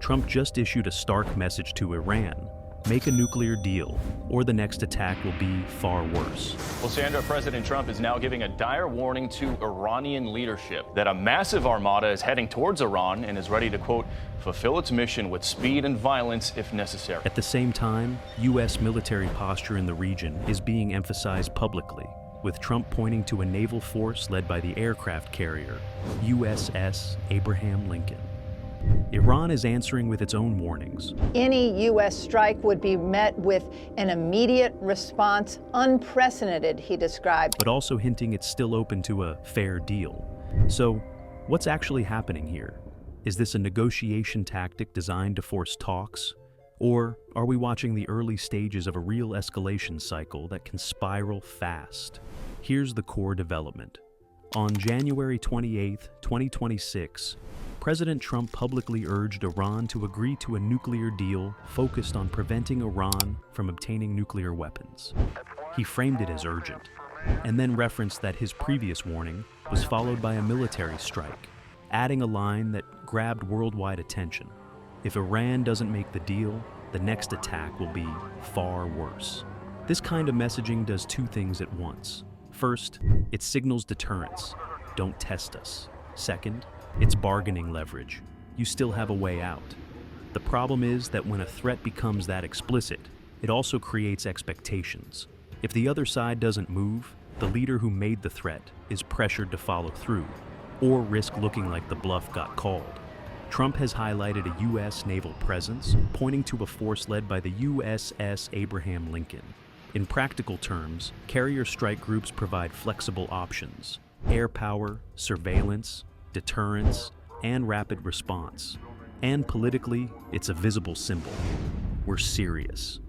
Trump just issued a stark message to Iran: make a nuclear deal, or the next attack will be far worse. Well, Sandra, President Trump is now giving a dire warning to Iranian leadership that a massive armada is heading towards Iran and is ready to, quote, fulfill its mission with speed and violence if necessary. At the same time, U.S. military posture in the region is being emphasized publicly, with Trump pointing to a naval force led by the aircraft carrier USS Abraham Lincoln. Iran is answering with its own warnings. Any U.S. strike would be met with an immediate response, unprecedented, he described. But also hinting it's still open to a fair deal. So, what's actually happening here? Is this a negotiation tactic designed to force talks? Or are we watching the early stages of a real escalation cycle that can spiral fast? Here's the core development. On January 28, 2026, President Trump publicly urged Iran to agree to a nuclear deal focused on preventing Iran from obtaining nuclear weapons. He framed it as urgent, and then referenced that his previous warning was followed by a military strike, adding a line that grabbed worldwide attention. If Iran doesn't make the deal, the next attack will be far worse. This kind of messaging does two things at once. First, it signals deterrence. Don't test us. Second, it's bargaining leverage. You still have a way out. The problem is that when a threat becomes that explicit, it also creates expectations. If the other side doesn't move, the leader who made the threat is pressured to follow through, or risk looking like the bluff got called. Trump has highlighted a U.S. naval presence, pointing to a force led by the USS Abraham Lincoln. In practical terms, carrier strike groups provide flexible options: air power, surveillance, deterrence, and rapid response. And politically, it's a visible symbol. We're serious.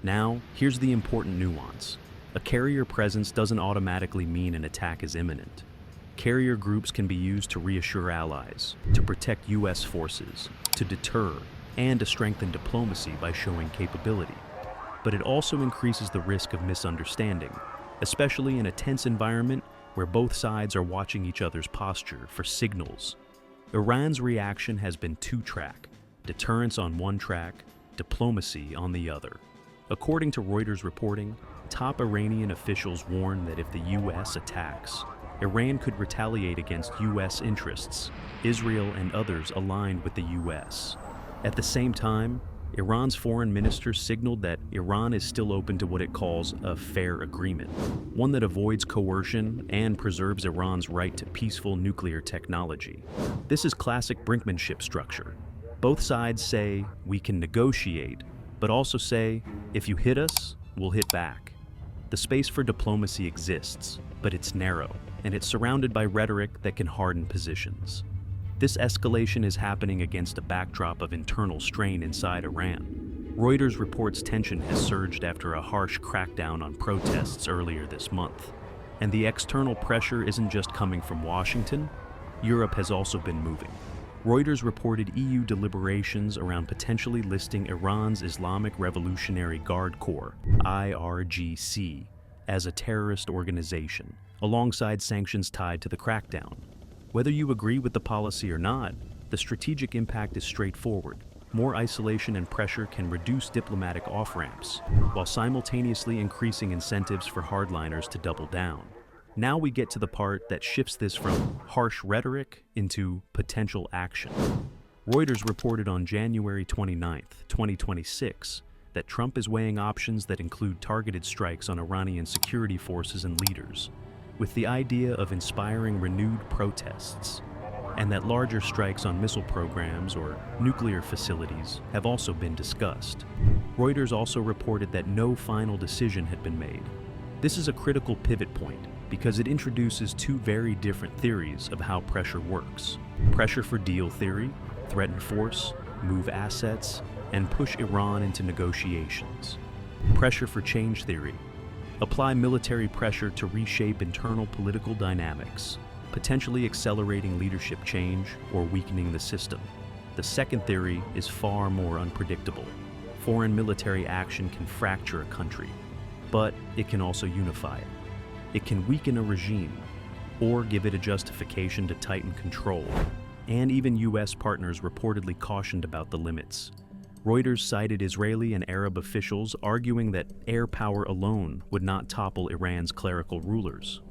Now, here's the important nuance. A carrier presence doesn't automatically mean an attack is imminent. Carrier groups can be used to reassure allies, to protect U.S. forces, to deter, and to strengthen diplomacy by showing capability. But it also increases the risk of misunderstanding, especially in a tense environment where both sides are watching each other's posture for signals. Iran's reaction has been two-track: deterrence on one track, diplomacy on the other. According to Reuters reporting, top Iranian officials warn that if the U.S. attacks, Iran could retaliate against U.S. interests, Israel and others aligned with the U.S. At the same time, Iran's foreign minister signaled that Iran is still open to what it calls a fair agreement, one that avoids coercion and preserves Iran's right to peaceful nuclear technology. This is classic brinkmanship structure. Both sides say, we can negotiate, but also say, if you hit us, we'll hit back. The space for diplomacy exists, but it's narrow, and it's surrounded by rhetoric that can harden positions. This escalation is happening against a backdrop of internal strain inside Iran. Reuters reports tension has surged after a harsh crackdown on protests earlier this month. And the external pressure isn't just coming from Washington. Europe has also been moving. Reuters reported EU deliberations around potentially listing Iran's Islamic Revolutionary Guard Corps, IRGC, as a terrorist organization, alongside sanctions tied to the crackdown. Whether you agree with the policy or not, the strategic impact is straightforward. More isolation and pressure can reduce diplomatic off-ramps, while simultaneously increasing incentives for hardliners to double down. Now we get to the part that shifts this from harsh rhetoric into potential action. Reuters reported on January 29, 2026, that Trump is weighing options that include targeted strikes on Iranian security forces and leaders, with the idea of inspiring renewed protests, and that larger strikes on missile programs or nuclear facilities have also been discussed. Reuters also reported that no final decision had been made. This is a critical pivot point because it introduces two very different theories of how pressure works. Pressure for deal theory, threaten force, move assets, and push Iran into negotiations. Pressure for change theory, apply military pressure to reshape internal political dynamics, potentially accelerating leadership change or weakening the system. The second theory is far more unpredictable. Foreign military action can fracture a country, but it can also unify it. It can weaken a regime or give it a justification to tighten control. and even U.S. partners reportedly cautioned about the limits. Reuters cited Israeli and Arab officials arguing that air power alone would not topple Iran's clerical rulers.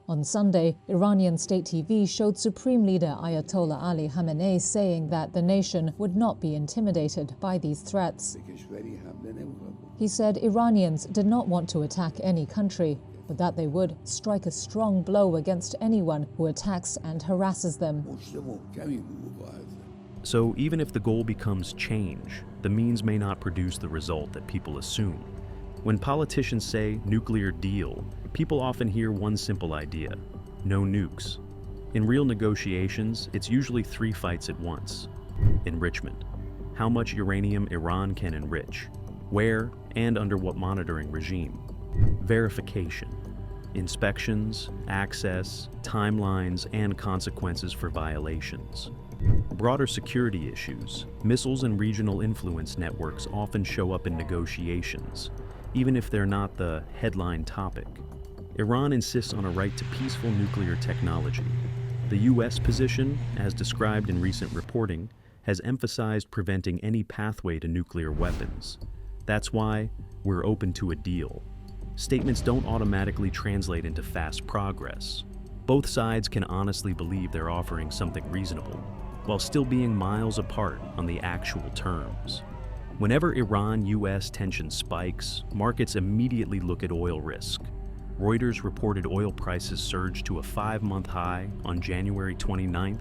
On Sunday, Iranian state TV showed Supreme Leader Ayatollah Ali Khamenei saying that the nation would not be intimidated by these threats. He said Iranians did not want to attack any country, but that they would strike a strong blow against anyone who attacks and harasses them. So even if the goal becomes change, the means may not produce the result that people assume. When politicians say nuclear deal, people often hear one simple idea: no nukes. In real negotiations, it's usually three fights at once. Enrichment: how much uranium Iran can enrich, where and under what monitoring regime. Verification: inspections, access, timelines, and consequences for violations. Broader security issues: missiles and regional influence networks often show up in negotiations, even if they're not the headline topic. Iran insists on a right to peaceful nuclear technology. The U.S. position, as described in recent reporting, has emphasized preventing any pathway to nuclear weapons. That's why we're open to a deal. Statements don't automatically translate into fast progress. Both sides can honestly believe they're offering something reasonable, while still being miles apart on the actual terms. Whenever Iran-U.S. tension spikes, markets immediately look at oil risk. Reuters reported oil prices surged to a 5-month high on January 29,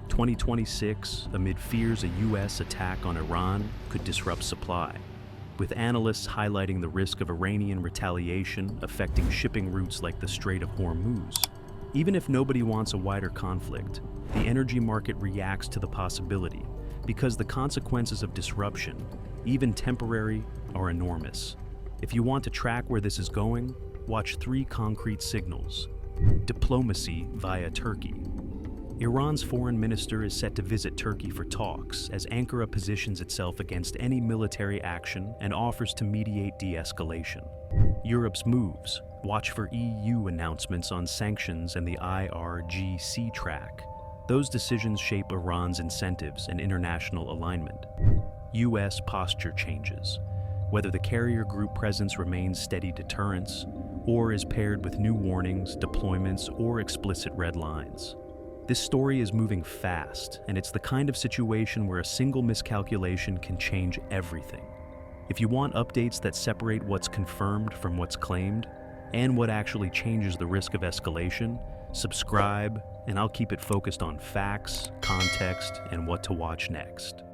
2026, amid fears a U.S. attack on Iran could disrupt supply, with analysts highlighting the risk of Iranian retaliation affecting shipping routes like the Strait of Hormuz. Even if nobody wants a wider conflict, the energy market reacts to the possibility because the consequences of disruption, even temporary, are enormous. If you want to track where this is going, watch 3 concrete signals. Diplomacy via Turkey. Iran's foreign minister is set to visit Turkey for talks as Ankara positions itself against any military action and offers to mediate de-escalation. Europe's moves. Watch for EU announcements on sanctions and the IRGC track. Those decisions shape Iran's incentives and international alignment. U.S. posture changes, whether the carrier group presence remains steady deterrence or is paired with new warnings, deployments, or explicit red lines. This story is moving fast, and it's the kind of situation where a single miscalculation can change everything. If you want updates that separate what's confirmed from what's claimed, and what actually changes the risk of escalation, subscribe, and I'll keep it focused on facts, context, and what to watch next.